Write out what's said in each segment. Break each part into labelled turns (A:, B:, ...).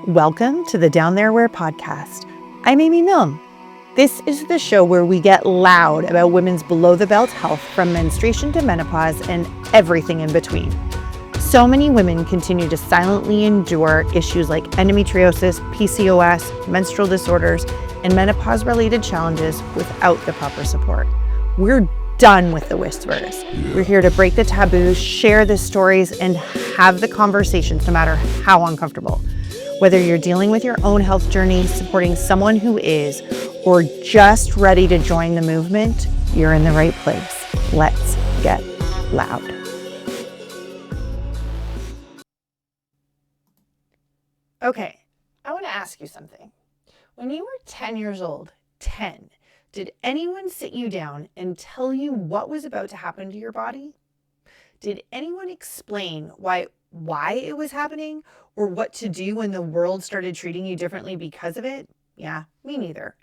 A: Welcome to the Down There Where podcast. I'm Amy Milne. This is the show where we get loud about women's below-the-belt health from menstruation to menopause and everything in between. So many women continue to silently endure issues like endometriosis, PCOS, menstrual disorders, and menopause-related challenges without the proper support. We're done with the whispers. We're here to break the taboos, share the stories, and have the conversations no matter how uncomfortable. Whether you're dealing with your own health journey, supporting someone who is, or just ready to join the movement, you're in the right place. Let's get loud. Okay, I want to ask you something. When you were 10 years old, 10, did anyone sit you down and tell you what was about to happen to your body? Did anyone explain why it was happening or what to do when the world started treating you differently because of it? Yeah, me neither.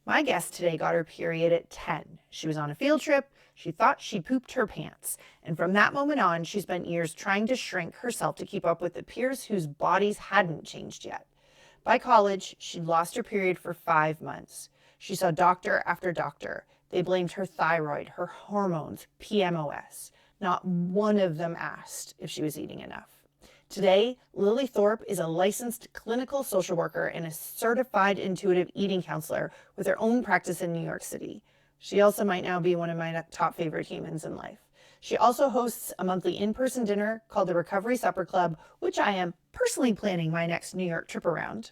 A: My guest today got her period at 10. She was on a field trip. She thought she pooped her pants. And from that moment on, she spent years trying to shrink herself to keep up with the peers whose bodies hadn't changed yet. By college, she'd lost her period for 5 months. She saw doctor after doctor. They blamed her thyroid, her hormones, PMOS. Not one of them asked if she was eating enough. Today, Lily Thorpe is a licensed clinical social worker and a certified intuitive eating counselor with her own practice in New York City. She also might now be one of my top favorite humans in life. She also hosts a monthly in-person dinner called the Recovery Supper Club, which I am personally planning my next New York trip around.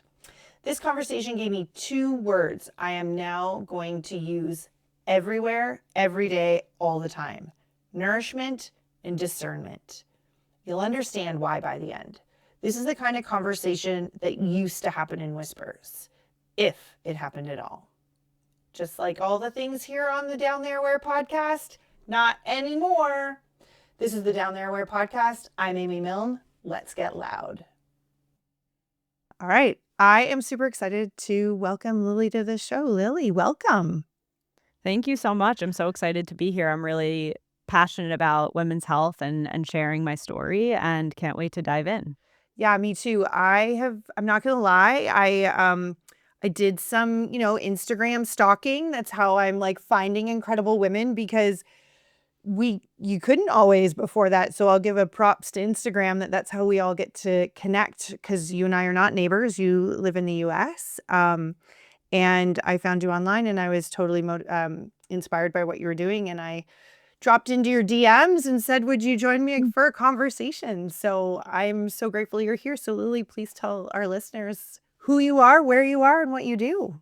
A: This conversation gave me 2 words I am now going to use everywhere, every day, all the time: nourishment and discernment. You'll understand why by the end. This is the kind of conversation that used to happen in whispers, if it happened at all. Just like all the things here on the Down There Where podcast, not anymore. This is the Down There Where podcast. I'm Amy Milne. Let's get loud. All right. I am super excited to welcome Lily to the show. Lily, welcome.
B: Thank you so much. I'm so excited to be here. I'm really passionate about women's health and sharing my story and can't wait to dive in.
A: Yeah, me too. I'm not gonna lie. I did some, Instagram stalking. That's how I'm like finding incredible women because you couldn't always before that. So I'll give a props to Instagram that's how we all get to connect because you and I are not neighbors. You live in the US. And I found you online and I was totally inspired by what you were doing. And I dropped into your DMs and said, would you join me for a conversation? So I'm so grateful you're here. So Lily, please tell our listeners who you are, where you are, and what you do.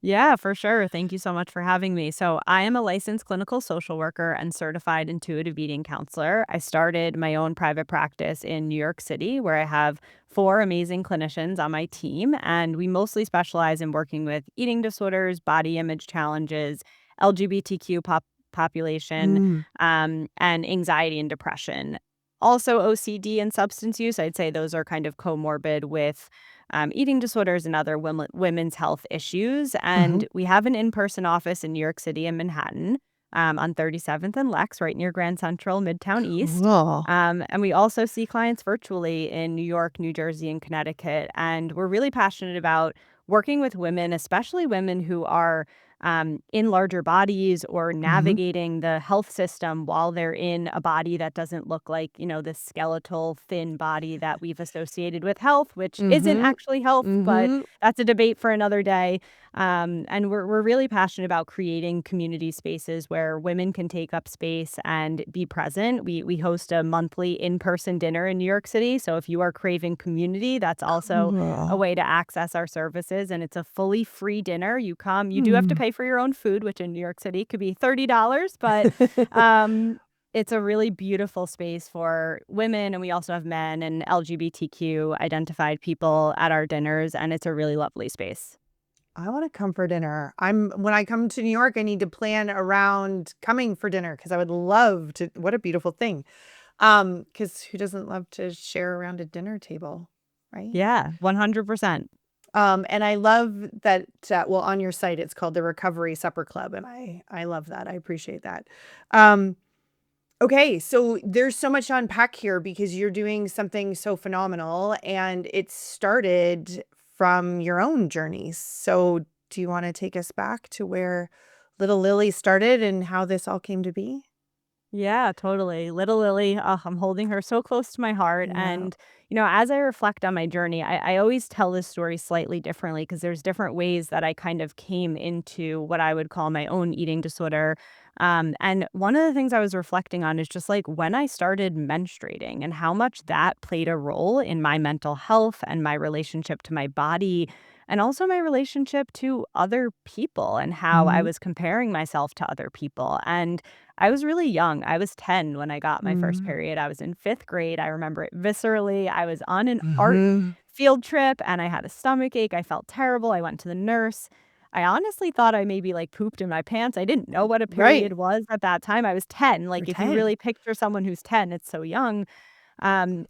B: Yeah, for sure. Thank you so much for having me. So I am a licensed clinical social worker and certified intuitive eating counselor. I started my own private practice in New York City where I have 4 amazing clinicians on my team. And we mostly specialize in working with eating disorders, body image challenges, LGBTQ population, and anxiety and depression. Also OCD and substance use. I'd say those are kind of comorbid with eating disorders and other women's health issues. And we have an in-person office in New York City and Manhattan on 37th and Lex, right near Grand Central, Midtown East.
A: Cool.
B: And we also see clients virtually in New York, New Jersey, and Connecticut. And we're really passionate about working with women, especially women who are in larger bodies or navigating the health system while they're in a body that doesn't look like, the skeletal, thin body that we've associated with health, which isn't actually health, but that's a debate for another day. And we're really passionate about creating community spaces where women can take up space and be present. We host a monthly in-person dinner in New York City. So if you are craving community, that's also a way to access our services. And it's a fully free dinner. You come, you do have to pay for your own food, which in New York City could be $30, but it's a really beautiful space for women. And we also have men and LGBTQ identified people at our dinners. And it's a really lovely space.
A: I want to come for dinner. When I come to New York, I need to plan around coming for dinner because I would love to. What a beautiful thing. Because who doesn't love to share around a dinner table, right?
B: Yeah, 100%.
A: And I love that, on your site, it's called the Recovery Supper Club. And I love that. I appreciate that. Okay, so there's so much to unpack here because you're doing something so phenomenal and it started from your own journeys. So, do you want to take us back to where little Lily started and how this all came to be?
B: Yeah, totally. Little Lily, I'm holding her so close to my heart.
A: Yeah.
B: And, as I reflect on my journey, I always tell this story slightly differently because there's different ways that I kind of came into what I would call my own eating disorder. And one of the things I was reflecting on is just like when I started menstruating and how much that played a role in my mental health and my relationship to my body. And also my relationship to other people and how I
A: Mhm.
B: was comparing myself to other people. And I was really young. I was 10 when I got my first
A: Mhm.
B: period. I was in 5th grade. I remember it viscerally. I was on an art
A: Mhm.
B: field trip and I had a stomach ache. I felt terrible. I went to the nurse. I honestly thought I maybe like pooped in my pants. I didn't know what a
A: Right.
B: period was at that time. I was 10.
A: You're
B: Like if you
A: 10.
B: really picture someone who's 10, it's so young. And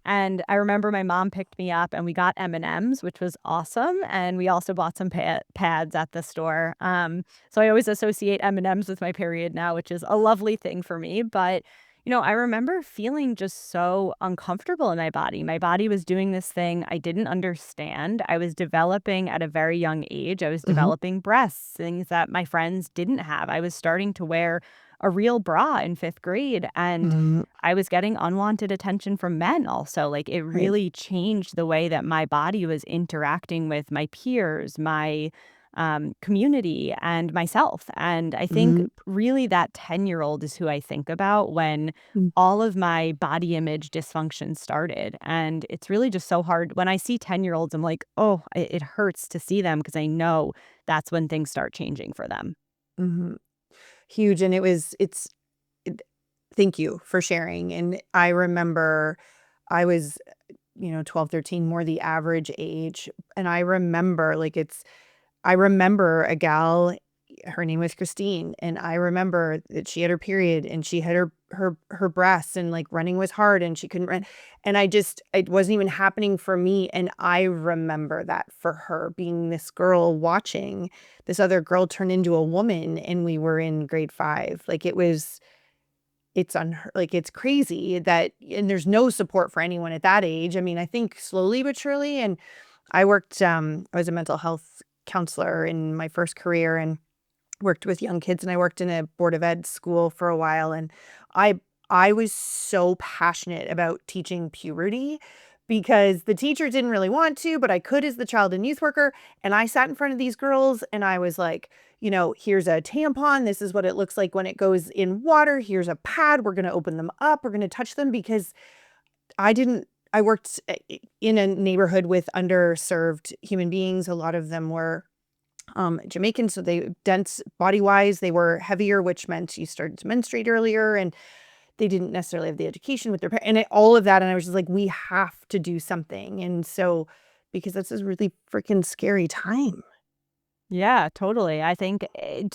B: I remember my mom picked me up and we got M&Ms, which was awesome, and we also bought some pads at the store. So I always associate M&Ms with my period now, which is a lovely thing for me, but I remember feeling just so uncomfortable in my body. My body was doing this thing I didn't understand. I was developing at a very young age. I was
A: Mhm.
B: developing breasts, things that my friends didn't have. I was starting to wear a real bra in 5th grade, and
A: Mhm.
B: I was getting unwanted attention from men also. Like it
A: Right.
B: really changed the way that my body was interacting with my peers, my community, and myself. And I think
A: Mhm.
B: really that 10-year-old is who I think about when
A: Mm.
B: all of my body image dysfunction started. And it's really just so hard. When I see 10-year-olds, I'm like, oh, it hurts to see them because I know that's when things start changing for them.
A: Mhm. Huge, and it thank you for sharing, and I remember I was, 12, 13, more the average age, and I remember a gal, her name was Christine, and I remember that she had her period and she had her breasts and, like, running was hard and she couldn't run, and it wasn't even happening for me, and I remember that for her being this girl watching this other girl turn into a woman, and we were in grade 5. Like, it's crazy that and there's no support for anyone at that age. I mean, I think slowly but surely, and I was a mental health counselor in my first career and worked with young kids, and I worked in a board of ed school for a while, and I I was so passionate about teaching puberty because the teacher didn't really want to, but I could as the child and youth worker, and I sat in front of these girls and I was like, "Here's a tampon, this is what it looks like when it goes in water, here's a pad, we're gonna open them up, we're gonna touch them," because I didn't I worked in a neighborhood with underserved human beings. A lot of them were Jamaican, so they dense body-wise, they were heavier, which meant you started to menstruate earlier, and they didn't necessarily have the education with their and all of that, and I was just like, "We have to do something," and so because this is really freaking scary time.
B: Yeah, totally. I think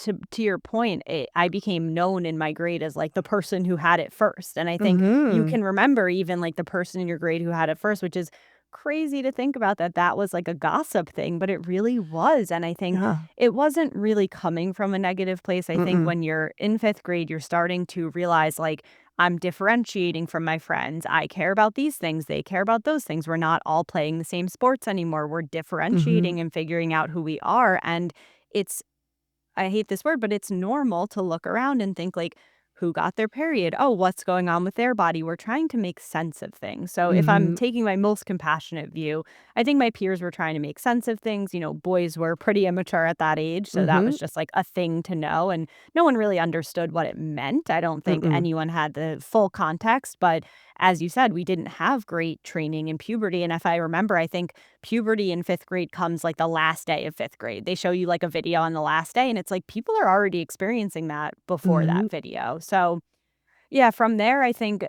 B: to your point, I became known in my grade as like the person who had it first, and I think you
A: Mhm.
B: can remember even like the person in your grade who had it first, which is crazy to think about that was like a gossip thing, but it really was. And I think
A: Yeah.
B: it wasn't really coming from a negative place. I think
A: Mm-mm.
B: when you're in 5th grade, you're starting to realize like I'm differentiating from my friends. I care about these things. They care about those things. We're not all playing the same sports anymore. We're
A: Mhm.
B: differentiating and figuring out who we are. And it's I hate this word, but it's normal to look around and think like, who got their period? Oh, what's going on with their body? We're trying to make sense of things. So if I'm
A: Mhm.
B: taking my most compassionate view, I think my peers were trying to make sense of things. Boys were pretty immature at that age, so that
A: Mhm.
B: was just like a thing to know and no one really understood what it meant. I don't think
A: Mm-mm.
B: anyone had the full context, but as you said, we didn't have great training in puberty, and if I remember, I think puberty in 5th grade comes like the last day of 5th grade. They show you like a video on the last day and it's like people are already experiencing that before
A: Mhm.
B: that video. So, yeah, from there I think,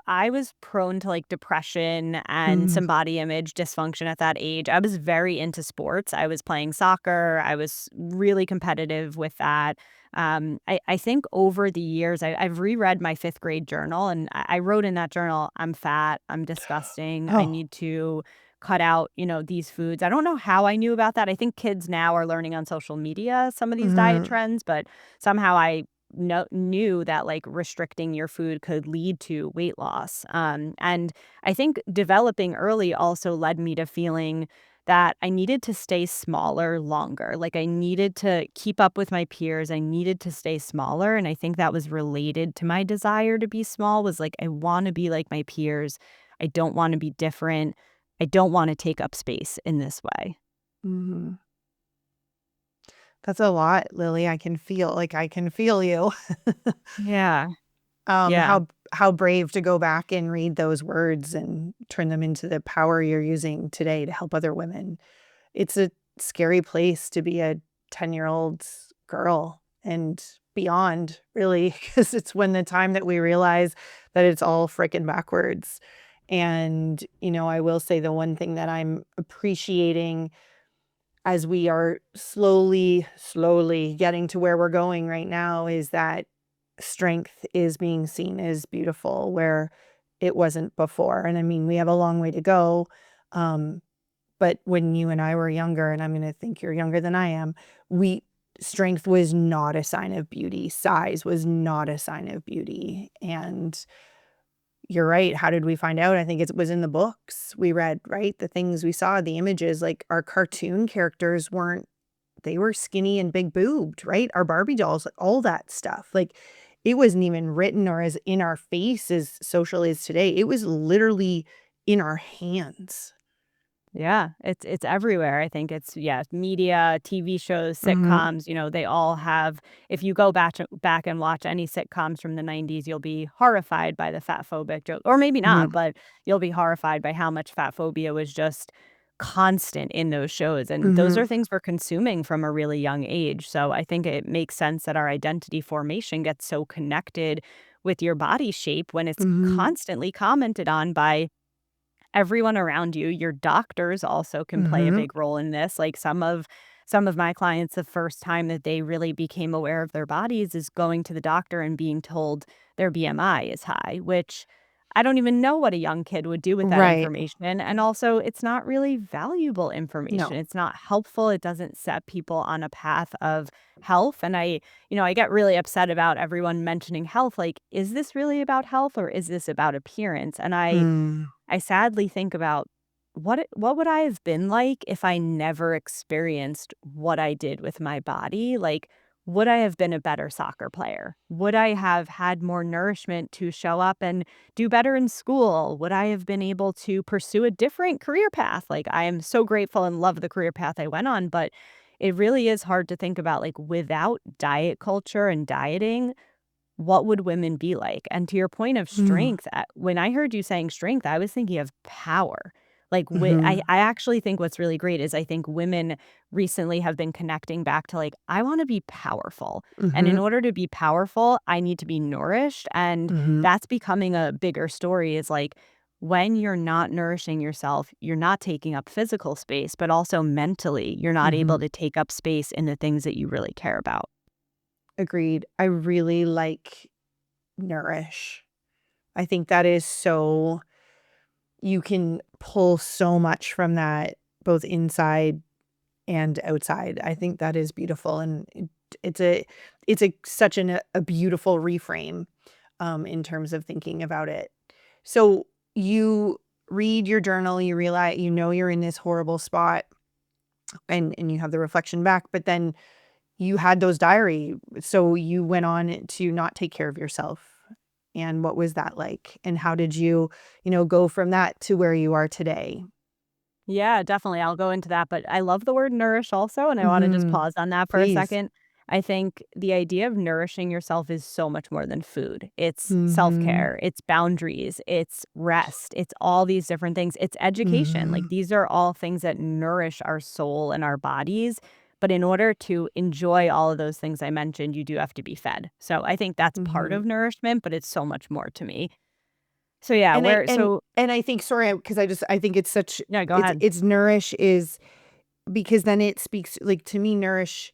B: I was prone to like depression and
A: Mm.
B: some body image dysfunction at that age. I was very into sports. I was playing soccer. I was really competitive with that. I think over the years, I've reread my 5th grade journal and I wrote in that journal, I'm fat, I'm disgusting, I
A: Oh.
B: need to cut out, these foods. I don't know how I knew about that. I think kids now are learning on social media some of these diet
A: Mhm.
B: trends, but somehow I knew that like restricting your food could lead to weight loss. And I think developing early also led me to feeling that I needed to stay smaller longer. Like I needed to keep up with my peers. I needed to stay smaller. And I think that was related to my desire to be small, was like, I want to be like my peers. I don't want to be different. I don't want to take up space in this way.
A: Mhm. That's a lot, Lily. I can feel you.
B: Yeah.
A: Um,
B: Yeah.
A: how how brave to go back and read those words and turn them into the power you're using today to help other women. It's a scary place to be a 10-year-old girl and beyond, really, because it's when the time that we realize that it's all frickin' backwards. And, I will say the one thing that I'm appreciating as we are slowly getting to where we're going right now is that strength is being seen as beautiful where it wasn't before. And I mean, we have a long way to go. Um, but when you and I were younger, and I'm going to think you're younger than I am, we strength was not a sign of beauty. Size was not a sign of beauty. And you're right. How did we find out? I think it was in the books we read, right? The things we saw, the images, like our cartoon characters weren't, they were skinny and big boobed, right? Our Barbie dolls, like all that stuff. Like it wasn't even written or as in our face as social is today. It was literally in our hands.
B: Yeah, it's everywhere. I think it's media, TV shows,
A: Mhm.
B: sitcoms, they all have, if you go back and watch any sitcoms from the 90s, you'll be horrified by the fat phobic joke. Or maybe not,
A: Mhm.
B: but you'll be horrified by how much fat phobia was just constant in those shows. And those are
A: Mhm.
B: things we're consuming from a really young age. So I think it makes sense that our identity formation gets so connected with your body shape when it's
A: Mhm.
B: constantly commented on by everyone around you. Your doctors also can play a
A: Mhm.
B: big role in this. Like some of my clients, the first time that they really became aware of their bodies is going to the doctor and being told their BMI is high, which I don't even know what a young kid would do with that
A: Right.
B: information. And also, it's not really valuable information.
A: No.
B: It's not helpful. It doesn't set people on a path of health. And I get really upset about everyone mentioning health. Like, is this really about health or is this about appearance? And
A: Mm.
B: I sadly think about what would I have been like if I never experienced what I did with my body? Like, would I have been a better soccer player? Would I have had more nourishment to show up and do better in school? Would I have been able to pursue a different career path? Like, I am so grateful and love the career path I went on, but it really is hard to think about, like, without diet culture and dieting, what would women be like? And to your point of
A: Mm.
B: strength, when I heard you saying strength, I was thinking of power. Like,
A: Mhm.
B: I actually think what's really great is I think women recently have been connecting back to like, I want to be powerful. And in
A: Mhm.
B: order to be powerful, I need to be nourished. And
A: Mhm.
B: that's becoming a bigger story is like, when you're not nourishing yourself, you're not taking up physical space, but also mentally, you're not able
A: Mhm.
B: to take up space in the things that you really care about.
A: Agreed. I really like nourish. I think that is so you can pull so much from that both inside and outside. I think that is beautiful, and it's a such a beautiful reframe, in terms of thinking about it. So you read your journal, you realize you're in this horrible spot, and you have the reflection back, but then you had those diary, so you went on to not take care of yourself. And what was that like? And how did you, go from that to where you are today?
B: Yeah, definitely. I'll go into that, but I love the word nourish also, and I want to just
A: Mhm.
B: pause on that for a
A: Please.
B: second. I think the idea of nourishing yourself is so much more than food. It's
A: Mhm.
B: self-care, it's boundaries, it's rest, it's all these different things. It's education. Like
A: Mhm.
B: these are all things that nourish our soul and our bodies. But in order to enjoy all of those things I mentioned, you do have to be fed. So I think that's part
A: Mhm.
B: of nourishment, but it's so much more to me. So yeah,
A: And I
B: where
A: and
B: so
A: and I think sorry, because I think it's such
B: yeah, go ahead.
A: it's nourish is because then it speaks like to me, nourish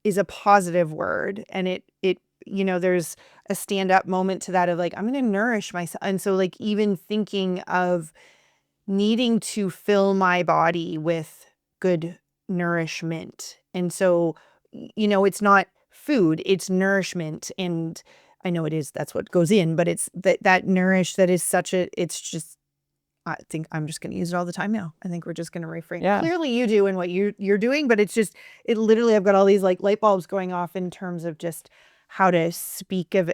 A: is a positive word, and there's a stand up moment to that of like, I'm gonna nourish myself. And so like even thinking of needing to fill my body with good nourishment. And so, it's not food, it's nourishment. And I know that's what goes in, but it's that nourish that is it's just, I think I'm just going to use it all the time now. I think we're just going to reframe.
B: Yeah.
A: Clearly you do and what you're doing, but it's just, it literally, I've got all these like light bulbs going off in terms of just how to speak of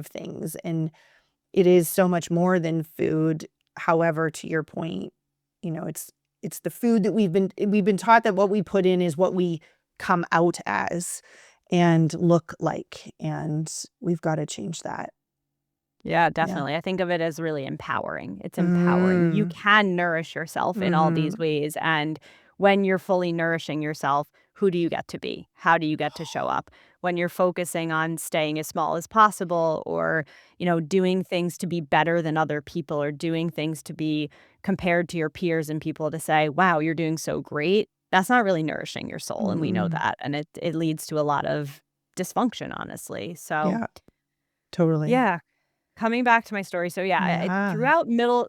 A: things. And it is so much more than food. However, to your point, it's the food that we've been taught that what we put in is what we come out as and look like. And we've got to change that.
B: Yeah, definitely. I think of it as really empowering. It's empowering. You can nourish yourself in all these ways. And when you're fully nourishing yourself, who do you get to be? How do you get to show up? When you're focusing on staying as small as possible or, doing things to be better than other people or doing things to be compared to your peers and people to say, wow, you're doing so great. That's not really nourishing your soul. And we know that. And it leads to a lot of dysfunction, honestly. So,
A: Yeah, totally.
B: yeah. Coming back to my story, so yeah, throughout middle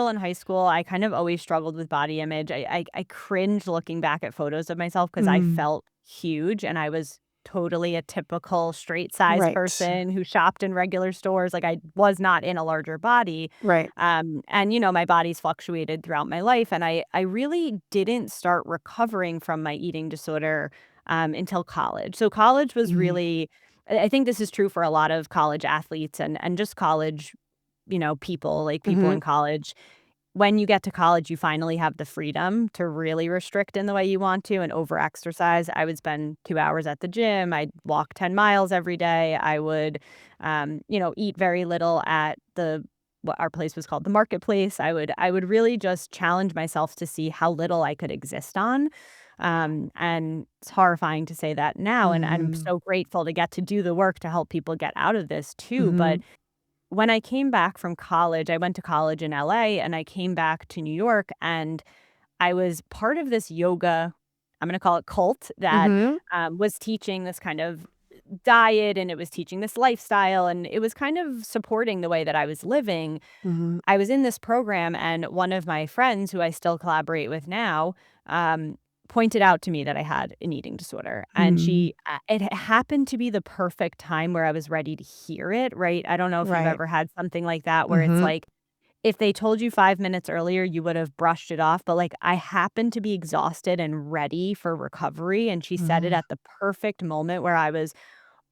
B: and high school, I kind of always struggled with body image. I cringe looking back at photos of myself because I felt huge and I was totally a typical straight size
A: Right.
B: person who shopped in regular stores. Like I was not in a larger body.
A: Right.
B: And my body's fluctuated throughout my life, and I really didn't start recovering from my eating disorder until college. So college was really. I think this is true for a lot of college athletes and just college, people, like people in college. When you get to college, you finally have the freedom to really restrict in the way you want to and overexercise. I would spend 2 hours at the gym. I'd walk 10 miles every day. I would, eat very little at what our place was called the marketplace. I would really just challenge myself to see how little I could exist on. And it's horrifying to say that now. And I'm so grateful to get to do the work to help people get out of this too. But when I came back from college, I went to college in LA and I came back to New York and I was part of this yoga, I'm going to call it cult that was teaching this kind of diet and it was teaching this lifestyle and it was kind of supporting the way that I was living. I was in this program and one of my friends who I still collaborate with now, pointed out to me that I had an eating disorder. And it happened to be the perfect time where I was ready to hear it, right? I don't know if you've ever had something like that where it's like, if they told you 5 minutes earlier, you would have brushed it off. But like I happened to be exhausted and ready for recovery. And she said it at the perfect moment where I was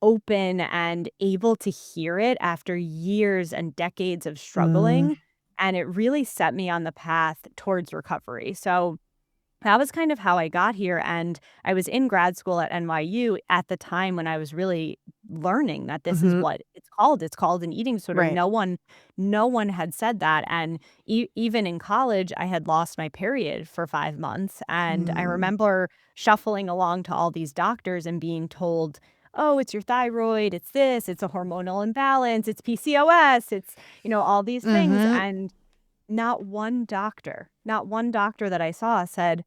B: open and able to hear it after years and decades of struggling. And it really set me on the path towards recovery. So that was kind of how I got here, and I was in grad school at NYU at the time when I was really learning that this is what it's called. It's called an eating disorder.
A: Right.
B: No one had said that, and even in college, I had lost my period for 5 months, and I remember shuffling along to all these doctors and being told, "Oh, it's your thyroid, it's this, it's a hormonal imbalance, it's PCOS, it's, all these things," and not one doctor that I saw said,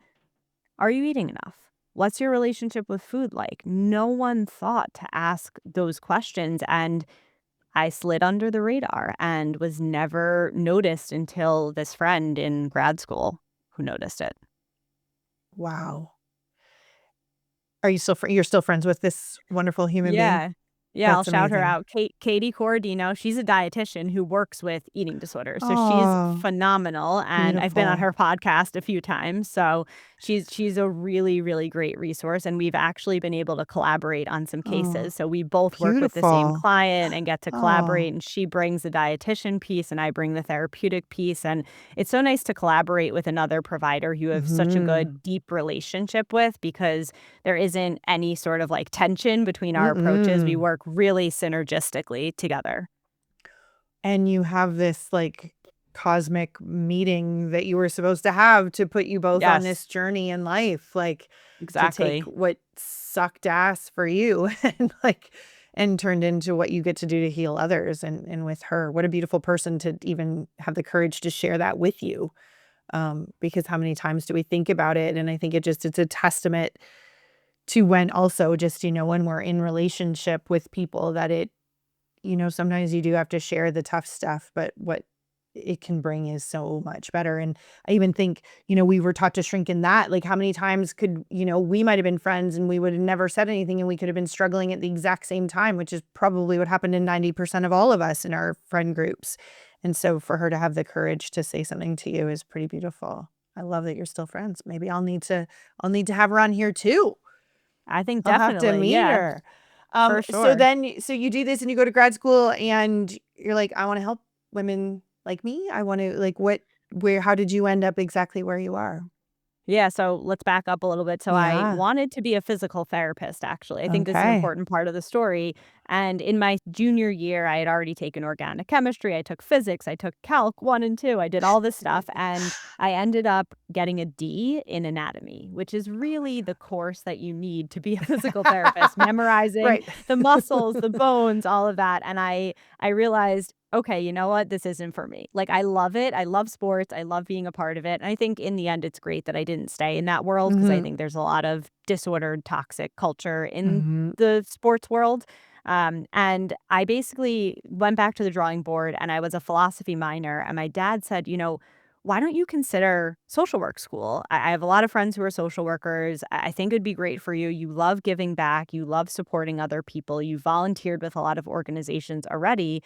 B: "Are you eating enough? What's your relationship with food like?" No one thought to ask those questions. And I slid under the radar and was never noticed until this friend in grad school who noticed it.
A: Wow. Are you you're still friends with this wonderful human being?
B: Yeah. Yeah, I'll
A: That's
B: shout her
A: amazing.
B: out. Katie Corradino, she's a dietitian who works with eating disorders. So she's
A: Oh,
B: phenomenal. And I've been on
A: beautiful.
B: her podcast a few times. So she's a really, really great resource. And we've actually been able to collaborate on some
A: Oh,
B: cases. So we both work with the same
A: beautiful.
B: client and get to
A: Oh.
B: collaborate. And she brings the dietitian piece and I bring the therapeutic piece. And it's so nice to collaborate with another provider you have such a good, deep relationship with, because there isn't any sort of like tension between our approaches. We work really synergistically together.
A: And you have this like cosmic meeting that you were supposed to have to put you both on this
B: Yes,
A: journey in life, like to take
B: exactly.
A: what sucked ass for you and turned into what you get to do to heal others. And with her, what a beautiful person to even have the courage to share that with you. Because how many times do we think about it? And I think it's a testament to when also just, when we're in relationship with people that sometimes you do have to share the tough stuff, but what it can bring is so much better. And I even think, we were taught to shrink in that. Like, how many times could, we might have been friends and we would have never said anything and we could have been struggling at the exact same time, which is probably what happened in 90% of all of us in our friend groups. And so for her to have the courage to say something to you is pretty beautiful. I love that you're still friends. Maybe I'll need to have her on here too.
B: I think
A: I'll have to
B: definitely,
A: meet
B: yeah,
A: her.
B: for
A: So
B: sure.
A: then, so you do this and you go to grad school and you're like, I want to help women like me. I want to, like, how did you end up exactly where you are?
B: Yeah, so let's back up a little bit. So I
A: Yeah.
B: wanted to be a physical therapist, actually. I think this is an
A: Okay.
B: important part of the story. And in my junior year, I had already taken organic chemistry. I took physics. I took calc 1 and 2. I did all this stuff. And I ended up getting a D in anatomy, which is really the course that you need to be a physical therapist, memorizing
A: Right.
B: the muscles, the bones, all of that. And I realized, okay, you know what? This isn't for me. Like, I love it. I love sports. I love being a part of it. And I think in the end, it's great that I didn't stay in that world because I
A: Mhm.
B: think there's a lot of disordered, toxic culture in
A: Mhm.
B: the sports world. And I basically went back to the drawing board and I was a philosophy minor. And my dad said, why don't you consider social work school? I have a lot of friends who are social workers. I think it'd be great for you. You love giving back. You love supporting other people. You volunteered with a lot of organizations already.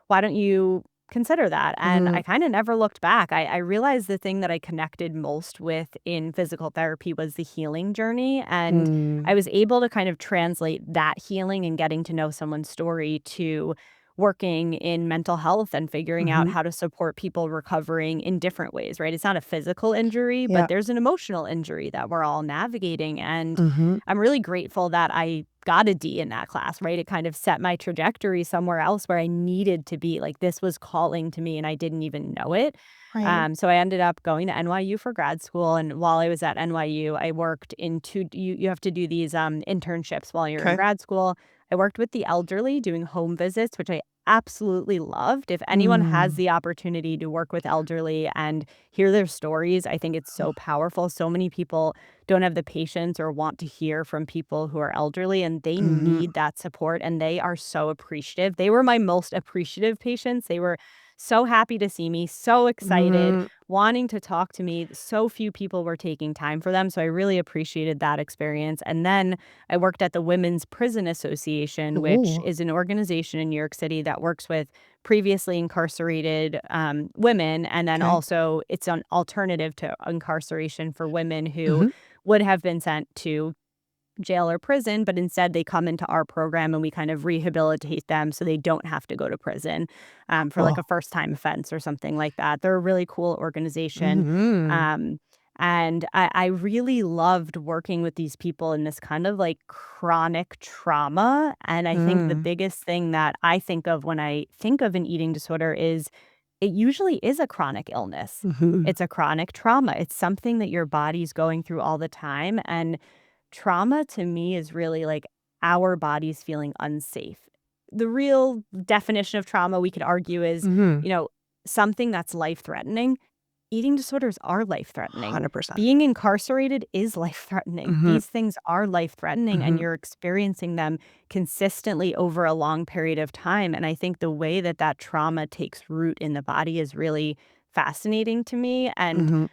B: Why don't you consider that? And I
A: Mhm.
B: kind of never looked back. I realized the thing that I connected most with in physical therapy was the healing journey. And
A: Mm.
B: I was able to kind of translate that healing and getting to know someone's story to working in mental health and figuring out
A: Mhm.
B: how to support people recovering in different ways, right? It's not a physical injury, but
A: Yeah.
B: there's an emotional injury that we're all navigating. And
A: Mhm.
B: I'm really grateful that I got a D in that class, right? It kind of set my trajectory somewhere else where I needed to be. Like, this was calling to me and I didn't even know it.
A: Right.
B: So I ended up going to NYU for grad school. And while I was at NYU, I worked you have to do these internships while you're in
A: Okay.
B: grad school. I worked with the elderly doing home visits, which I absolutely loved. If anyone has
A: Mm.
B: the opportunity to work with elderly and hear their stories, I think it's so powerful. So many people don't have the patience or want to hear from people who are elderly, and they
A: Mhm.
B: need that support, and they are so appreciative. They were my most appreciative patients. They were so happy to see me, so excited,
A: Mhm.
B: wanting to talk to me. So few people were taking time for them, so I really appreciated that experience. And then I worked at the Women's Prison Association, which
A: Ooh.
B: is an organization in New York City that works with previously incarcerated women, and then
A: Okay.
B: also it's an alternative to incarceration for women who
A: Mhm.
B: would have been sent to jail or prison, but instead they come into our program and we kind of rehabilitate them so they don't have to go to prison for like
A: Cool.
B: a first time offense or something like that. They're a really cool organization.
A: Mhm.
B: Um, and I really loved working with these people in this kind of like chronic trauma. And I think the
A: Mm.
B: biggest thing that I think of when I think of an eating disorder is it usually is a chronic illness.
A: Mhm.
B: It's a chronic trauma. It's something that your body's going through all the time. And trauma to me is really like our bodies feeling unsafe. The real definition of trauma we could argue is,
A: Mhm.
B: you know, something that's life threatening. Eating disorders are life threatening.
A: 100%.
B: Being incarcerated is life threatening.
A: Mhm.
B: These things are life threatening and
A: Mhm.
B: you're experiencing them consistently over a long period of time. And I think the way that that trauma takes root in the body is really fascinating to me. And
A: Mhm.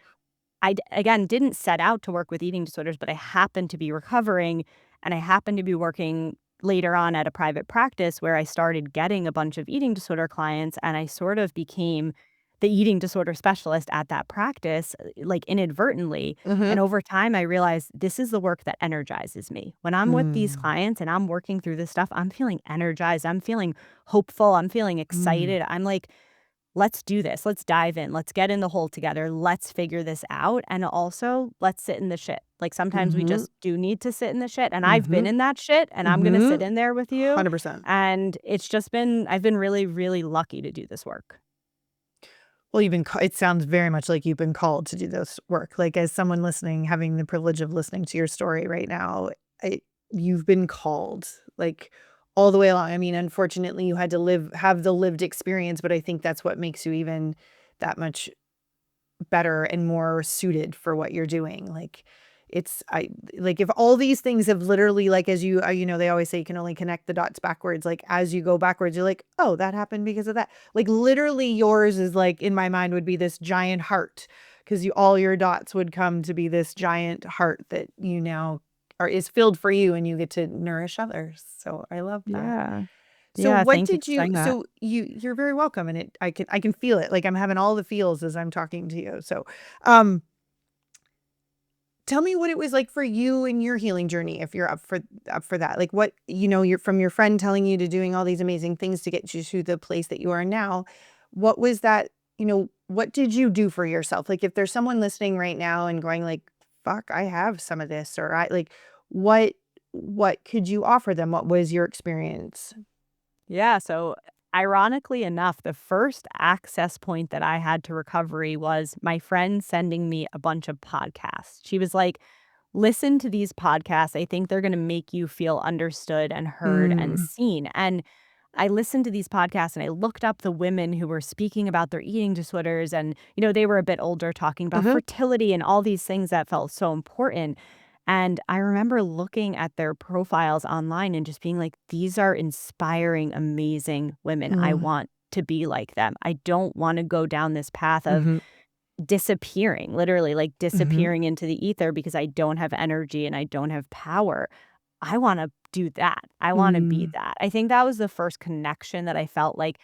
B: again, didn't set out to work with eating disorders, but I happened to be recovering and I happened to be working later on at a private practice where I started getting a bunch of eating disorder clients and I sort of became the eating disorder specialist at that practice, like inadvertently. And
A: Mhm.
B: over time, I realized this is the work that energizes me. When I'm with these
A: Mm.
B: clients and I'm working through this stuff, I'm feeling energized. I'm feeling hopeful. I'm feeling
A: Mm.
B: excited. I'm like, let's do this. Let's dive in. Let's get in the hole together. Let's figure this out. And also, let's sit in the shit. Like sometimes we
A: Mhm.
B: just do need to sit in the shit. And I've been
A: Mhm.
B: in that shit and I'm going to sit
A: Mhm.
B: in there with you.
A: 100%.
B: And I've been really, really lucky to do this work.
A: Well, it sounds very much like you've been called to do this work. Like, as someone listening, having the privilege of listening to your story right now, you've been called, like, all the way along. I mean, unfortunately, you had to have the lived experience, but I think that's what makes you even that much better and more suited for what you're doing. Like, it's I like if all these things have literally like as you they always say you can only connect the dots backwards. Like as you go backwards, you're like, oh, that happened because of that. Like literally yours is like in my mind would be this giant heart because all your dots would come to be this giant heart that you now is filled for you and you get to nourish others. So I love that.
B: Yeah.
A: So
B: Yeah,
A: what
B: thank you
A: did
B: for
A: you
B: saying that.
A: so you're very welcome and I can feel it. Like I'm having all the feels as I'm talking to you. So um tell me what it was like for you in your healing journey if you're up for that. Like what you're from your friend telling you to doing all these amazing things to get you to the place that you are now. What was that, what did you do for yourself? Like if there's someone listening right now and going like, fuck, I have some of this or I like what what could you offer them? What was your experience?
B: Yeah, so ironically enough, the first access point that I had to recovery was my friend sending me a bunch of podcasts. She was like, listen to these podcasts. I think they're going to make you feel understood and heard and
A: Mm.
B: seen. And I listened to these podcasts and I looked up the women who were speaking about their eating disorders. And, they were a bit older talking about
A: Uh-huh.
B: fertility and all these things that felt so important. And I remember looking at their profiles online and just being like, these are inspiring, amazing women. I
A: Mm.
B: want to be like them. I don't want to go down this path of
A: Mhm.
B: disappearing, literally like
A: Mhm.
B: disappearing into the ether because I don't have energy and I don't have power. I want to do that. I want to be
A: Mm.
B: that. I think that was the first connection that I felt like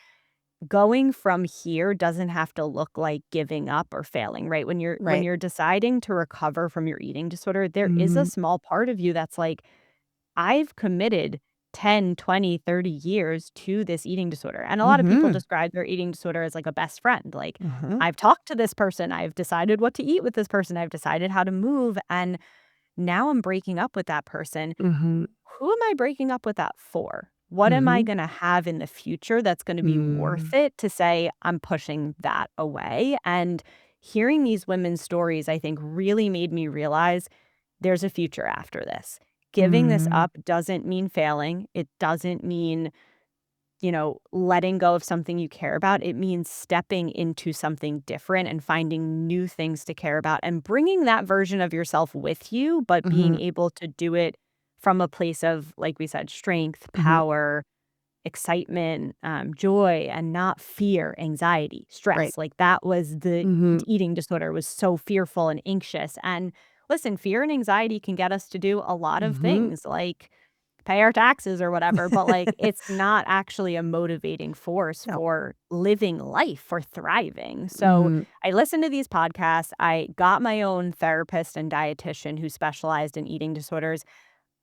B: going from here doesn't have to look like giving up or failing, right? When
A: Right.
B: you're deciding to recover from your eating disorder, there is a
A: Mm.
B: small part of you that's like, I've committed 10, 20, 30 years to this eating disorder. And a lot of people
A: Mhm.
B: describe their eating disorder as like a best friend. Like,
A: Mhm.
B: I've talked to this person, I've decided what to eat with this person, I've decided how to move, and now I'm breaking up with that person.
A: Mhm.
B: Who am I breaking up with that for? What am I
A: Mhm.
B: going to have in the future that's going to be worth
A: Mm.
B: it to say I'm pushing that away? And hearing these women's stories, I think, really made me realize there's a future after this. Giving this
A: Mm.
B: up doesn't mean failing. It doesn't mean, letting go of something you care about. It means stepping into something different and finding new things to care about and bringing that version of yourself with you, but being
A: Mhm.
B: able to do it from a place of, like we said, strength,
A: Mhm.
B: power, excitement, joy, and not fear, anxiety,
A: Right.
B: stress. Like that was the
A: Mhm.
B: eating disorder was so fearful and anxious. And listen, fear and anxiety can get us to do a lot of
A: Mhm.
B: things like pay our taxes or whatever, but like it's not actually a motivating force
A: No.
B: for living life, for thriving. So
A: Mhm.
B: I listened to these podcasts. I got my own therapist and dietitian who specialized in eating disorders.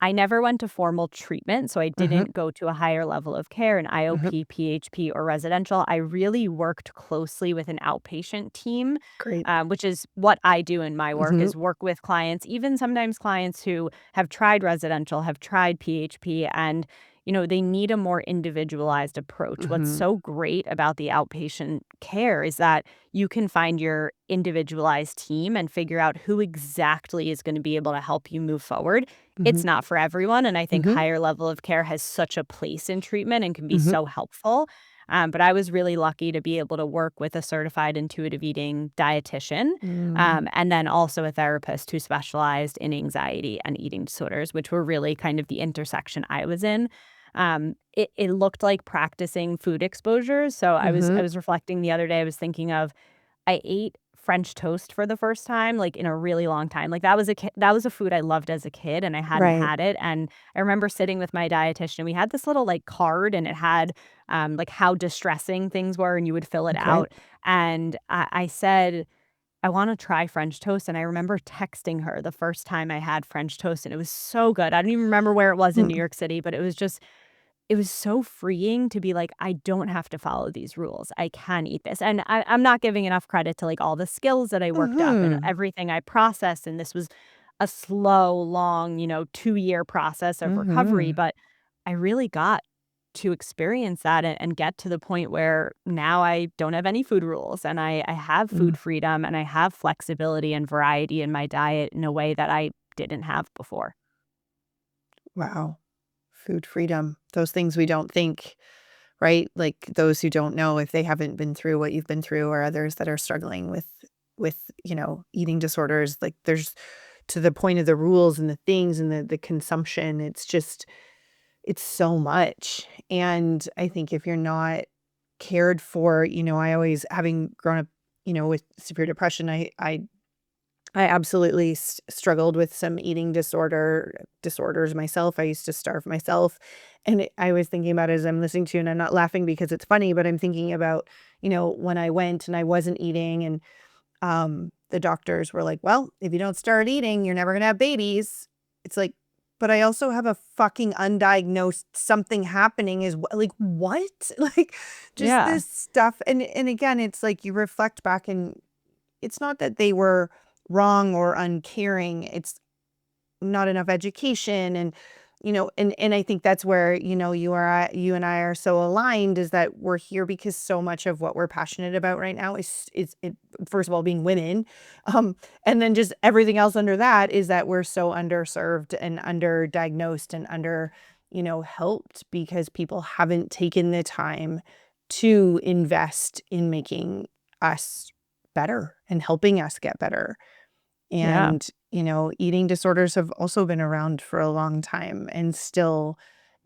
B: I never went to formal treatment, so I
A: Mhm.
B: didn't go to a higher level of care, an
A: Mhm.
B: IOP, PHP, or residential. I really worked closely with an outpatient team,
A: Great.
B: which is what I do in my work,
A: Mhm.
B: is work with clients, even sometimes clients who have tried residential, have tried PHP, and they need a more individualized approach. What's
A: Mhm.
B: so great about the outpatient care is that you can find your individualized team and figure out who exactly is going to be able to help you move forward. It's
A: Mhm.
B: not for everyone, and I think
A: Mhm.
B: higher level of care has such a place in treatment and can be
A: Mhm.
B: so helpful. But I was really lucky to be able to work with a certified intuitive eating dietitian,
A: Mm.
B: and then also a therapist who specialized in anxiety and eating disorders, which were really kind of the intersection I was in. It looked like practicing food exposures. So I
A: Mhm.
B: was reflecting the other day. I was thinking of I ate French toast for the first time, like, in a really long time. Like, that was a food I loved as a kid, and I hadn't
A: Right.
B: had it, and I remember sitting with my dietitian, we had this little, like, card, and it had, like, how distressing things were, and you would fill it
A: Okay.
B: out, and I said, "I wanna try French toast," and I remember texting her the first time I had French toast, and it was so good. I don't even remember where it was in New
A: Mm.
B: York City, but it was so freeing to be like, "I don't have to follow these rules. I can eat this." And I'm not giving enough credit to, like, all the skills that I worked up and
A: Mhm.
B: everything I processed, and this was a slow, long, 2-year process of recovery,
A: Mhm.
B: but I really got to experience that and get to the point where now I don't have any food rules, and I have
A: Mm.
B: food freedom, and I have flexibility and variety in my diet in a way that I didn't have before.
A: Wow. Food freedom. Those things we don't think, right? Like those who don't know if they haven't been through what you've been through or others that are struggling with, eating disorders. Like to the point of the rules and the things and the consumption. It's so much. And I think if you're not cared for, I always, having grown up, with severe depression, I absolutely struggled with some eating disorders myself. I used to starve myself. And I was thinking about it as I'm listening to you, and I'm not laughing because it's funny, but I'm thinking about, when I went and I wasn't eating, and the doctors were like, well, if you don't start eating, you're never going to have babies. It's like, but I also have a fucking undiagnosed something happening like, what? Like, just
B: Yeah.
A: this stuff. And again, it's like you reflect back, and it's not that they were wrong or uncaring. It's not enough education. And, and I think that's where, you and I are so aligned, is that we're here because so much of what we're passionate about right now is first of all, being women. And then just everything else under that is that we're so underserved and underdiagnosed and helped, because people haven't taken the time to invest in making us better and helping us get better.
B: Yeah.
A: And, eating disorders have also been around for a long time, and still,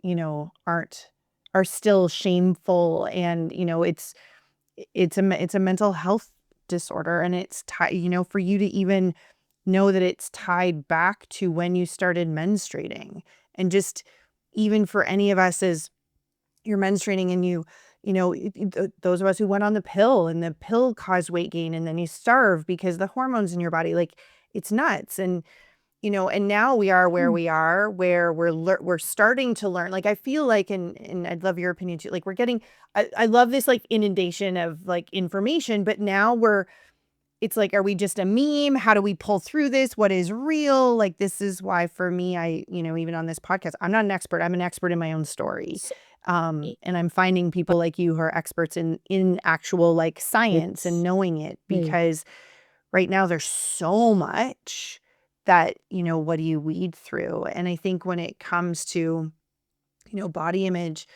A: are still shameful. And, it's a mental health disorder, and it's tied, for you to even know that it's tied back to when you started menstruating. And just even for any of us, as you're menstruating, and those of us who went on the pill, and the pill caused weight gain, and then you starve because the hormones in your body, like, it's nuts. And and now we are where we are, where we're starting to learn. Like, I feel like, and I'd love your opinion too, like, we're getting, I love this, like, inundation of, like, information, but now it's like, are we just a meme? How do we pull through this? What is real? Like, this is why, for me, even on this podcast, I'm not an expert. I'm an expert in my own story. And I'm finding people like you who are experts in actual, like, science and knowing it, because right now there's so much that, what do you weed through? And I think when it comes to, body image,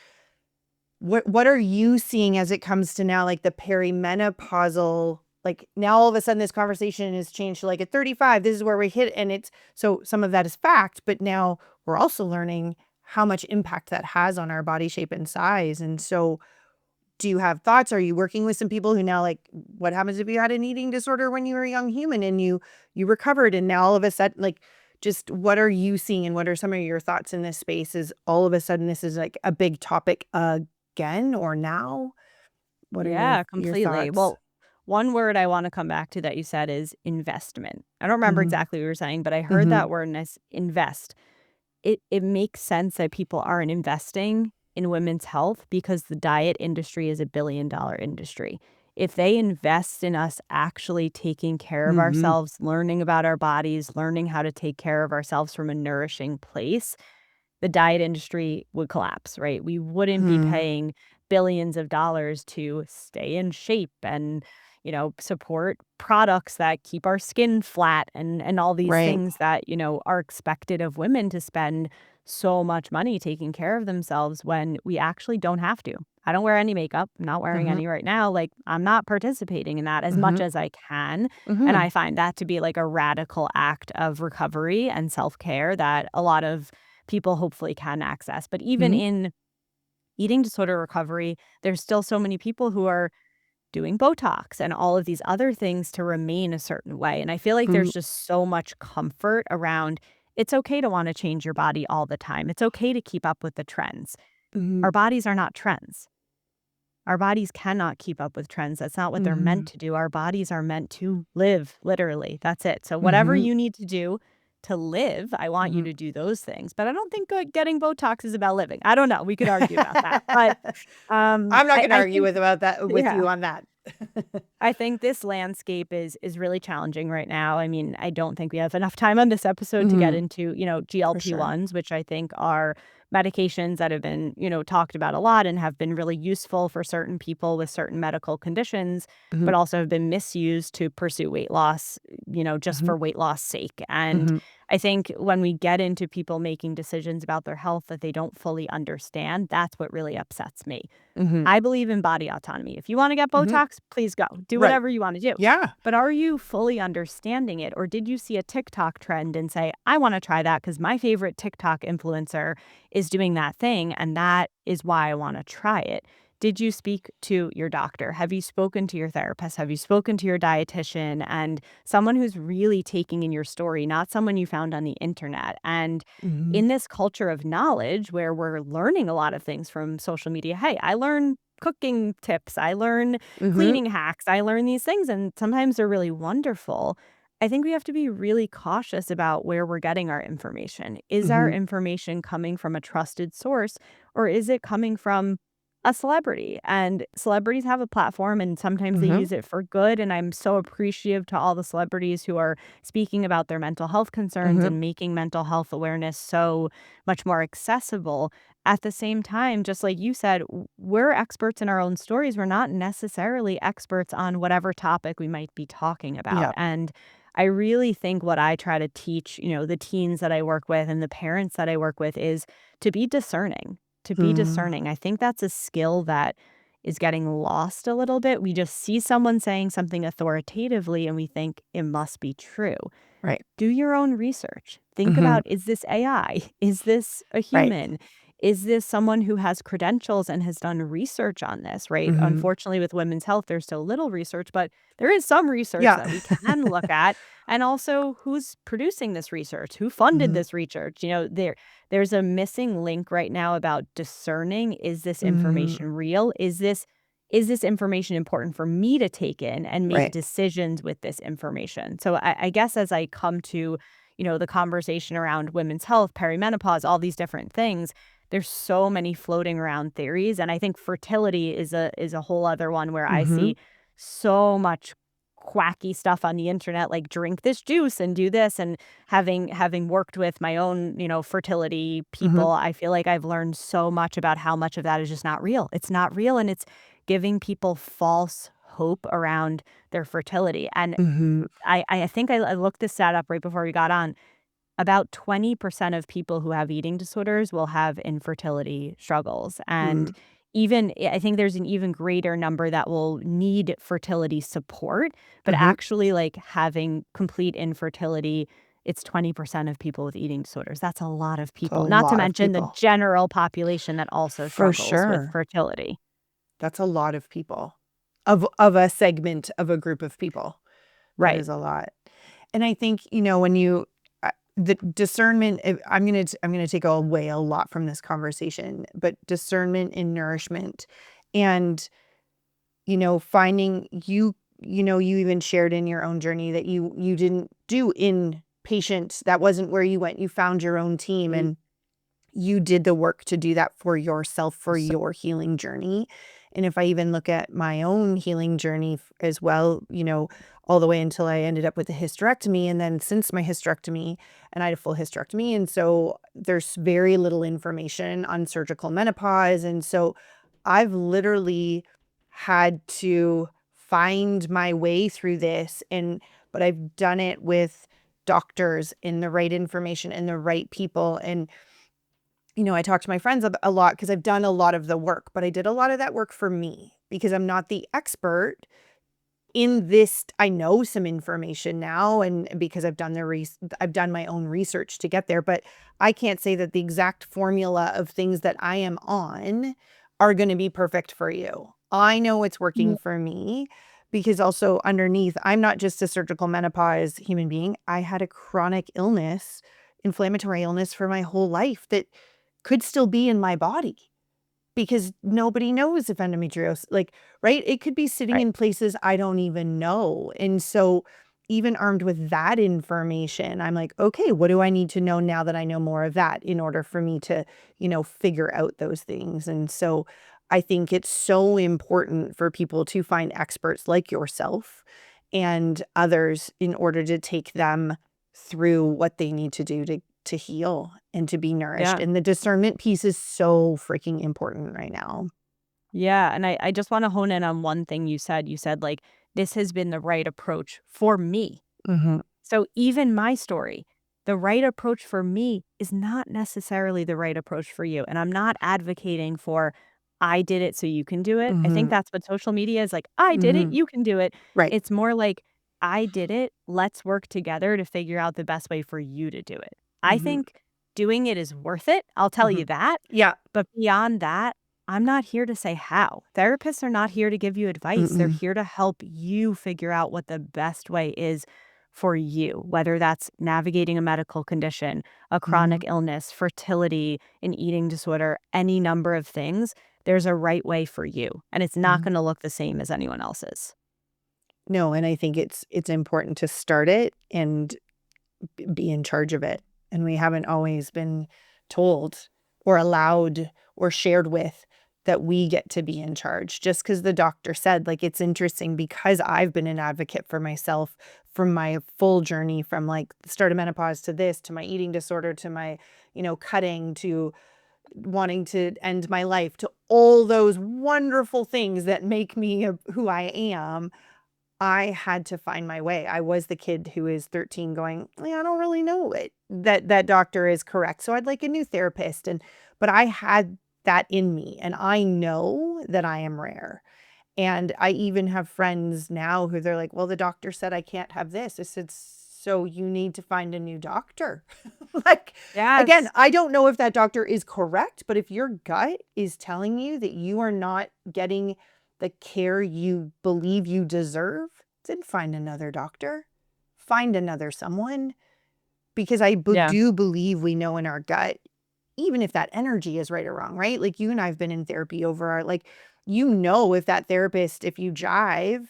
A: what are you seeing as it comes to now, like, the perimenopausal, like, now all of a sudden this conversation has changed to, like, at 35, this is where we hit. And it's, so some of that is fact, but now we're also learning how much impact that has on our body shape and size. And so, do you have thoughts? Are you working with some people who now, like, what happens if you had an eating disorder when you were a young human, and you recovered, and now all of a sudden, like, just what are you seeing, and what are some of your thoughts in this space? Is all of a sudden this is, like, a big topic again, or now? What are
B: Yeah,
A: your
B: completely.
A: thoughts?
B: Well, one word I want to come back to that you said is investment. I don't remember
A: Mhm.
B: exactly what you were saying, but I heard
A: Mhm.
B: that word and invest. It makes sense that people aren't investing in women's health because the diet industry is $1 billion industry. If they invest in us actually taking care of
A: Mhm.
B: ourselves, learning about our bodies, learning how to take care of ourselves from a nourishing place, the diet industry would collapse, right? We wouldn't be
A: Mhm.
B: paying billions of dollars to stay in shape and, support products that keep our skin flat and all these
A: Right.
B: things that, are expected of women to spend so much money taking care of themselves when we actually don't have to. I don't wear any makeup. I'm not wearing
A: Mhm.
B: any right now. Like, I'm not participating in that as much
A: Mhm.
B: as I can. And
A: Mhm.
B: I find that to be like a radical act of recovery and self-care that a lot of people hopefully can access. But even
A: Mhm.
B: in eating disorder recovery, there's still so many people who are doing Botox and all of these other things to remain a certain way. And I feel like
A: Mhm.
B: there's just so much comfort around it's okay to want to change your body all the time. It's okay to keep up with the trends. Our
A: Mhm.
B: bodies are not trends. Our bodies cannot keep up with trends. That's not what they're meant
A: Mhm.
B: to do. Our bodies are meant to live, literally. That's it. So, whatever
A: Mhm.
B: you need to do to live, I want you
A: Mhm.
B: to do those things. But I don't think getting Botox is about living. I don't know. We could argue about that. But
A: I'm not gonna
B: I
A: argue
B: think,
A: with
B: yeah,
A: you on that.
B: I think this landscape is really challenging right now. I mean, I don't think we have enough time on this episode to get
A: Mhm.
B: into,
A: For sure.
B: GLP-1s, which I think are medications that have been, talked about a lot and have been really useful for certain people with certain medical conditions,
A: Mhm.
B: but also have been misused to pursue weight loss, just
A: Mhm.
B: for weight loss sake. And
A: Mhm.
B: I think when we get into people making decisions about their health that they don't fully understand, that's what really upsets me.
A: Mm-hmm.
B: I believe in body autonomy. If you want to get
A: Mm-hmm.
B: Botox, please go. Do
A: Right.
B: whatever you want to do.
A: Yeah.
B: But are you fully understanding it? Or did you see a TikTok trend and say, I want to try that because my favorite TikTok influencer is doing that thing, and that is why I want to try it? Did you speak to your doctor? Have you spoken to your therapist? Have you spoken to your dietitian and someone who's really taking in your story, not someone you found on the internet? And
A: Mm-hmm.
B: in this culture of knowledge where we're learning a lot of things from social media, hey, I learn cooking tips, I learn
A: Mm-hmm.
B: cleaning hacks, I learn these things, and sometimes they're really wonderful. I think we have to be really cautious about where we're getting our information. Is our
A: Mm-hmm.
B: information coming from a trusted source, or is it coming from a celebrity? And celebrities have a platform, and sometimes they
A: Mm-hmm.
B: use it for good. And I'm so appreciative to all the celebrities who are speaking about their mental health concerns
A: Mm-hmm.
B: and making mental health awareness so much more accessible. At the same time, just like you said, we're experts in our own stories. We're not necessarily experts on whatever topic we might be talking about.
A: Yeah.
B: And I really think what I try to teach, the teens that I work with and the parents that I work with is to be discerning. To be
A: Mm.
B: discerning. I think that's a skill that is getting lost a little bit. We just see someone saying something authoritatively and we think it must be true.
A: Right.
B: Do your own research. Think
A: Mm-hmm.
B: about, is this AI? Is this a
A: Right.
B: human? Is this someone who has credentials and has done research on this, right?
A: Mm-hmm.
B: Unfortunately, with women's health, there's still little research, but there is some research
A: Yeah.
B: that we can look at. And also, who's producing this research? Who funded
A: Mm-hmm.
B: this research? There's a missing link right now about discerning, is this
A: Mm.
B: information real? Is this information important for me to take in and make
A: Right.
B: decisions with this information? So I guess as I come to, the conversation around women's health, perimenopause, all these different things, there's so many floating around theories. And I think fertility is a whole other one where I
A: Mm-hmm.
B: see so much quacky stuff on the internet, like drink this juice and do this. And having worked with my own, fertility
A: Mm-hmm.
B: people, I feel like I've learned so much about how much of that is just not real. It's not real, and it's giving people false hope around their fertility. And
A: Mm-hmm.
B: I think I looked this stat up right before we got on. About 20% of people who have eating disorders will have infertility struggles. And
A: Mm.
B: I think there's an even greater number that will need fertility support, but
A: Mm-hmm.
B: actually like having complete infertility, it's 20% of people with eating disorders. That's a lot of
A: It's a
B: people, not to
A: lot of
B: mention the
A: people.
B: general population that also
A: For
B: struggles with
A: sure.
B: fertility.
A: That's a lot of people. Of a segment of a group of people. That
B: Right.
A: is a lot. And I think, when you the discernment, I'm gonna take away a lot from this conversation, but discernment and nourishment and, finding you even shared in your own journey that you didn't do inpatient. That wasn't where you went. You found your own team and you did the work to do that for yourself, for your healing journey. And if I even look at my own healing journey as well, all the way until I ended up with a hysterectomy. And then since my hysterectomy, and I had a full hysterectomy. And so there's very little information on surgical menopause. And so I've literally had to find my way through this. But I've done it with doctors and the right information and the right people. And I talk to my friends a lot because I've done a lot of the work, but I did a lot of that work for me because I'm not the expert in this. I know some information now, and because I've done my own research to get there, but I can't say that the exact formula of things that I am on are going to be perfect for you. I know it's working for me because also underneath, I'm not just a surgical menopause human being. I had a chronic illness, inflammatory illness for my whole life that could still be in my body because nobody knows if endometriosis, like, right? It could be sitting
B: Right.
A: in places I don't even know. And so even armed with that information, I'm like, okay, what do I need to know now that I know more of that in order for me to, figure out those things? And so I think it's so important for people to find experts like yourself and others in order to take them through what they need to do to heal and to be nourished.
B: Yeah.
A: And the discernment piece is so freaking important right now.
B: Yeah, and I just wanna hone in on one thing you said. You said, like, "This has been the right approach for me."
A: Mhm.
B: So even my story, the right approach for me is not necessarily the right approach for you. And I'm not advocating for, I did it so you can do it. I think
A: Mm-hmm.
B: that's what social media is like. I did it,
A: Mm-hmm.
B: you can do it.
A: Right.
B: It's more like, I did it. Let's work together to figure out the best way for you to do it. I
A: Mm-hmm.
B: think doing it is worth it. I'll tell
A: Mm-hmm.
B: you that.
A: Yeah.
B: But beyond that, I'm not here to say how. Therapists are not here to give you advice. They're
A: Mm-mm.
B: here to help you figure out what the best way is for you, whether that's navigating a medical condition, a
A: Mm-hmm.
B: chronic illness, fertility, an eating disorder, any number of things. There's a right way for you, and it's not
A: Mm-hmm.
B: going to look the same as anyone else's.
A: No, and I think it's important to start it and be in charge of it. And we haven't always been told or allowed or shared with that we get to be in charge just because the doctor said. Like, it's interesting because I've been an advocate for myself from my full journey, from like the start of menopause to this, to my eating disorder, to my, cutting, to wanting to end my life, to all those wonderful things that make me who I am. I had to find my way. I was the kid who is 13 going, "Yeah, I don't really know it. That doctor is correct. So I'd like a new therapist." But I had that in me, and I know that I am rare. And I even have friends now who they're like, "Well, the doctor said I can't have this." I said, "So you need to find a new doctor." Like, again,
B: Yes.
A: I don't know if that doctor is correct, but if your gut is telling you that you are not getting the care you believe you deserve, then find another doctor. Find another someone, because
B: Yeah.
A: do believe we know in our gut, even if that energy is right or wrong, right? Like, you and I have been in therapy over our, like, if that therapist, if you jive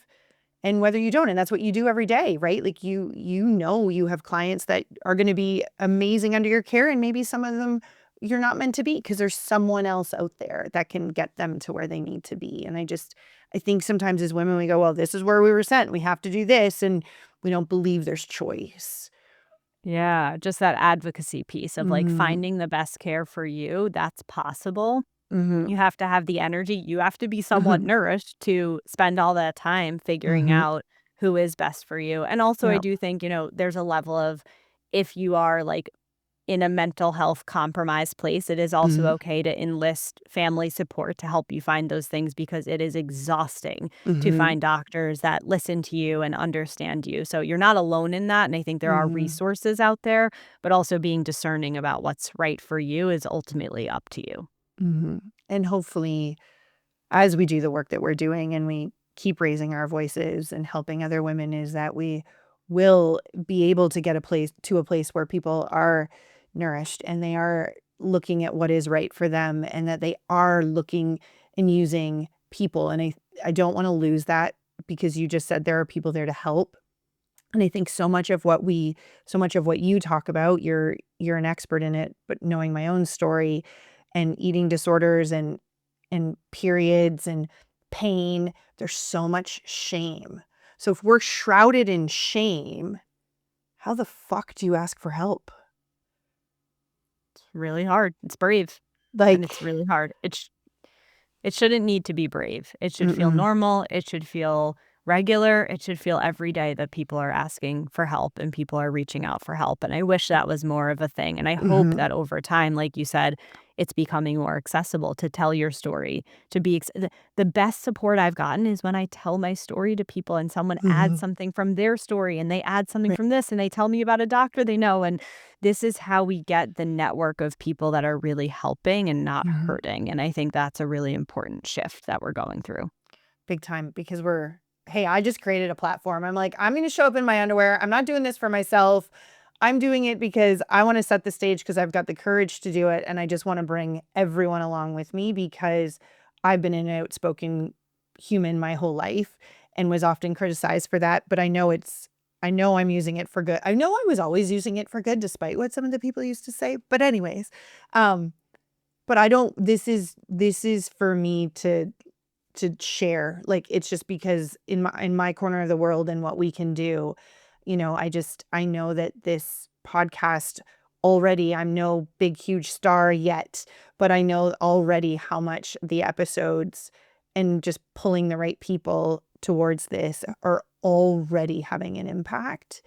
A: and whether you don't, and that's what you do every day, right? Like, you have clients that are going to be amazing under your care, and maybe some of them you're not meant to be because there's someone else out there that can get them to where they need to be. And I think sometimes as women we go, well, this is where we were sent. We have to do this, and we don't believe there's choice.
B: Yeah. Just that advocacy piece of like
A: Mhm.
B: finding the best care for you. That's possible.
A: Mhm.
B: You have to have the energy. You have to be somewhat
A: Mhm.
B: nourished to spend all that time figuring
A: Mhm.
B: out who is best for you. And also, I
A: Yeah.
B: do think, there's a level of, if you are like in a mental health compromised place, it is also
A: Mhm.
B: okay to enlist family support to help you find those things, because it is exhausting to
A: Mhm.
B: find doctors that listen to you and understand you. So you're not alone in that. And I think there are
A: Mhm.
B: resources out there, but also being discerning about what's right for you is ultimately up to you.
A: Mhm. And hopefully, as we do the work that we're doing and we keep raising our voices and helping other women, is that we will be able to get a place where people are nourished and they are looking at what is right for them, and that they are looking and using people. And I don't want to lose that, because you just said there are people there to help. And I think so much of what you talk about, you're an expert in it, but knowing my own story and eating disorders and periods and pain, there's so much shame. So if we're shrouded in shame, how the fuck do you ask for help?
B: It's really hard. It's brave, and
A: Like,
B: it's really hard. It shouldn't need to be brave. It should feel
A: mm-mm,
B: normal. It should feel regular. It should feel every day that people are asking for help and people are reaching out for help. And I wish that was more of a thing. And I hope
A: mhm,
B: that over time, like you said, it's becoming more accessible to tell your story, to be the best support I've gotten is when I tell my story to people and someone adds
A: mhm,
B: something from their story and they add something
A: right,
B: from this and they tell me about a doctor they know. And this is how we get the network of people that are really helping and not
A: mhm.
B: hurting. And I think that's a really important shift that we're going through.
A: Big time, because hey, I just created a platform. I'm like, I'm going to show up in my underwear. I'm not doing this for myself. I'm doing it because I want to set the stage, because I've got the courage to do it. And I just want to bring everyone along with me, because I've been an outspoken human my whole life and was often criticized for that. But I know I'm using it for good. I know I was always using it for good, despite what some of the people used to say. But anyways, um, but I don't, this is for me to share. Like, it's just because in my corner of the world and what we can do, I know that this podcast, already, I'm no big huge star yet, but I know already how much the episodes and just pulling the right people towards this are already having an impact.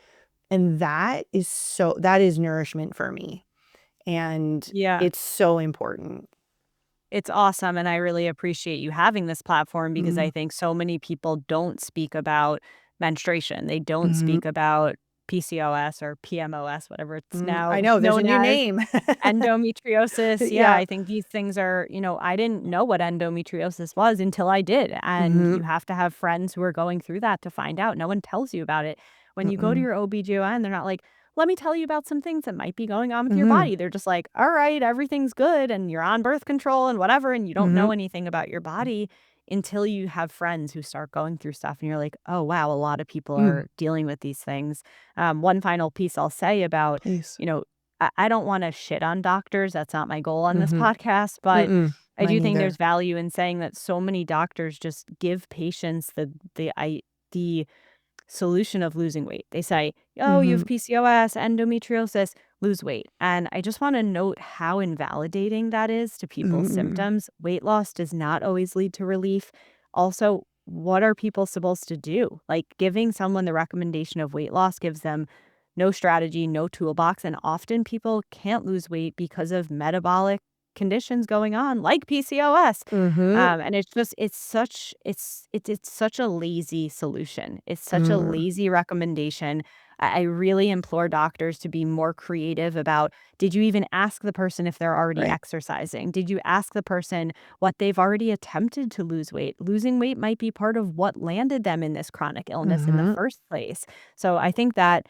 A: And that is nourishment for me. And
B: Yeah.
A: it's so important.
B: It's awesome, and I really appreciate you having this platform because I
A: Mhm.
B: think so many people don't speak about menstruation. They don't
A: Mhm.
B: speak about PCOS or PMOS, whatever it's
A: I
B: now
A: know there's a
B: known
A: new
B: as.
A: name.
B: Endometriosis, yeah,
A: Yeah.
B: I think these things are, I didn't know what endometriosis was until I did, and
A: Mhm.
B: you have to have friends who are going through that to find out. No one tells you about it. When you go to
A: Mm-mm.
B: your OB/GYN, they're not like, "Let me tell you about some things that might be going on with your
A: Mhm.
B: body." They're just like, "All right, everything's good, and you're on birth control and whatever," and you don't
A: Mhm.
B: know anything about your body until you have friends who start going through stuff, and you're like, "Oh, wow, a lot of people
A: Mm.
B: are dealing with these things." One final piece I'll say about,
A: Please.
B: you know, I don't wanna shit on doctors, that's not my goal on this
A: Mhm.
B: podcast, but
A: Mm-mm.
B: I
A: Mine
B: do think
A: neither.
B: there's value in saying that so many doctors just give patients the solution of losing weight. They say, "Oh, you
A: Mhm.
B: have PCOS, endometriosis, lose weight." And I just wanna note how invalidating that is to people's
A: Mm-mm.
B: symptoms. Weight loss does not always lead to relief. Also, what are people supposed to do? Like, giving someone the recommendation of weight loss gives them no strategy, no toolbox, and often people can't lose weight because of metabolic conditions going on, like PCOS.
A: Mhm.
B: And it's just it's such a lazy solution. It's such a
A: Mm.
B: lazy recommendation. I really implore doctors to be more creative about, did you even ask the person if they're already
A: Right.
B: exercising? Did you ask the person what they've already attempted to lose weight? Losing weight might be part of what landed them in this chronic illness in the
A: Mhm.
B: first place. So I think that,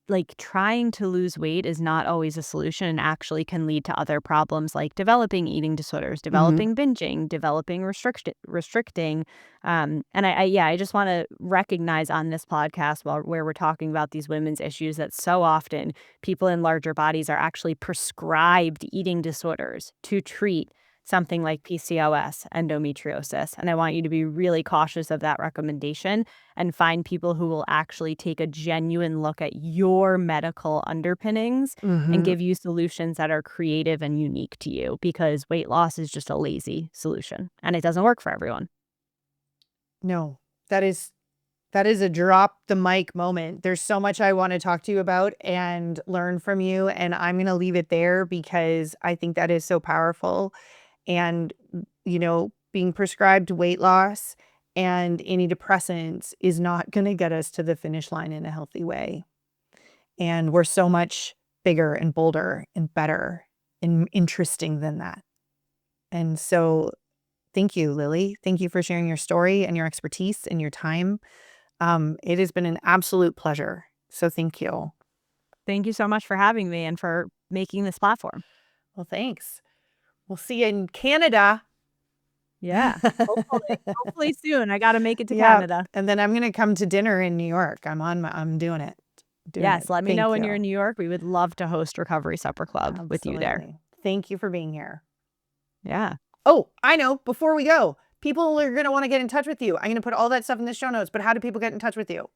B: like, trying to lose weight is not always a solution and actually can lead to other problems like developing eating disorders,
A: Mhm.
B: developing binging, developing restricting. I just want to recognize on this podcast where we're talking about these women's issues that so often people in larger bodies are actually prescribed eating disorders to treat something like PCOS, endometriosis. And I want you to be really cautious of that recommendation and find people who will actually take a genuine look at your medical underpinnings and
A: Mhm.
B: give you solutions that are creative and unique to you, because weight loss is just a lazy solution and it doesn't work for everyone.
A: No. That is that is a drop the mic moment. There's so much I wanna talk to you about and learn from you, and I'm gonna leave it there because I think that is so powerful. And, being prescribed weight loss and antidepressants is not gonna get us to the finish line in a healthy way. And we're so much bigger and bolder and better and interesting than that. And so thank you, Lily. Thank you for sharing your story and your expertise and your time. It has been an absolute pleasure. So thank you.
B: Thank you so much for having me and for making this platform.
A: Well, thanks. We'll see you in Canada.
B: Yeah. Hopefully soon. I got to make it to
A: Yeah.
B: Canada.
A: And then I'm gonna come to dinner in New York. I'm doing it. Doing it.
B: Yes. Let me know
A: Thank
B: when you're
A: you.
B: in New York. We would love to host Recovery Supper Club with you there.
A: Absolutely. Thank you for being here.
B: Yeah.
A: Oh, I know. Before we go, people are going to want to get in touch with you. I'm going to put all that stuff in the show notes, but how do people get in touch with you?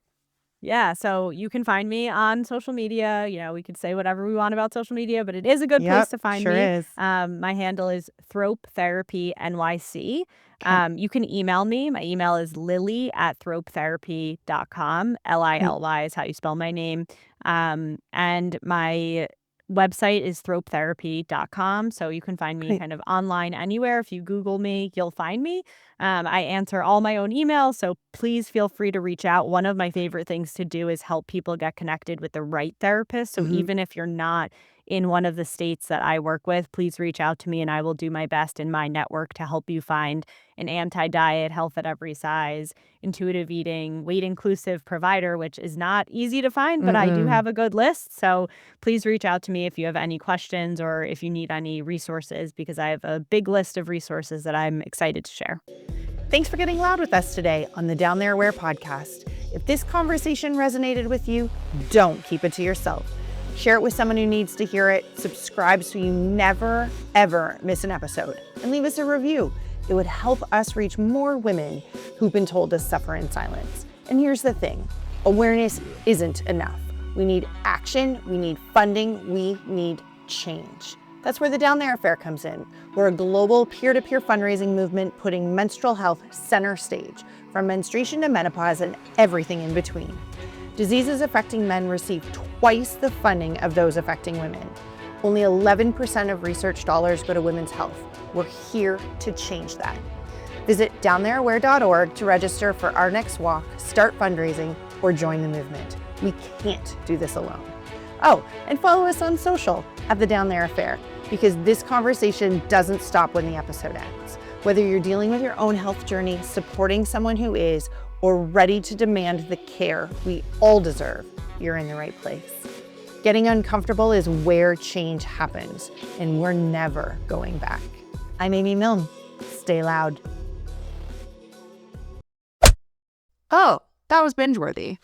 B: Yeah, so you can find me on social media. We could say whatever we want about social media, but it is a good place
A: Yep,
B: to find
A: sure
B: me.
A: is.
B: My handle is Thrope Therapy NYC.
A: Okay.
B: You can email me. My email is lily@thropetherapy.com.
A: Great.
B: Lily is how you spell my name. And my website is thropetherapy.com. So you can find me
A: Great.
B: kind of online anywhere. If you Google me, you'll find me. I answer all my own emails, so please feel free to reach out. One of my favorite things to do is help people get connected with the right therapist. So
A: Hmm.
B: even if you're not in one of the states that I work with, please reach out to me and I will do my best in my network to help you find an anti-diet, health at every size, intuitive eating, weight inclusive provider, which is not easy to find, but I do
A: Mm-mm.
B: have a good list. So please reach out to me if you have any questions or if you need any resources, because I have a big list of resources that I'm excited to share.
A: Thanks for getting loud with us today on the Down There Where podcast. If this conversation resonated with you, don't keep it to yourself. Share it with someone who needs to hear it. Subscribe so you never, ever miss an episode. And leave us a review. It would help us reach more women who've been told to suffer in silence. And here's the thing, awareness isn't enough. We need action, we need funding, we need change. That's where the Down There Affair comes in. We're a global peer-to-peer fundraising movement putting menstrual health center stage, from menstruation to menopause and everything in between. Diseases affecting men receive twice the funding of those affecting women. Only 11% of research dollars go to women's health. We're here to change that. Visit downthereaware.org to register for our next walk, start fundraising, or join the movement. We can't do this alone. Oh, and follow us on social at the Down There Affair, because this conversation doesn't stop when the episode ends. Whether you're dealing with your own health journey, supporting someone who is, or ready to demand the care we all deserve, you're in the right place. Getting uncomfortable is where change happens, and we're never going back. I'm Amy Milne. Stay loud.
C: Oh, that was binge-worthy.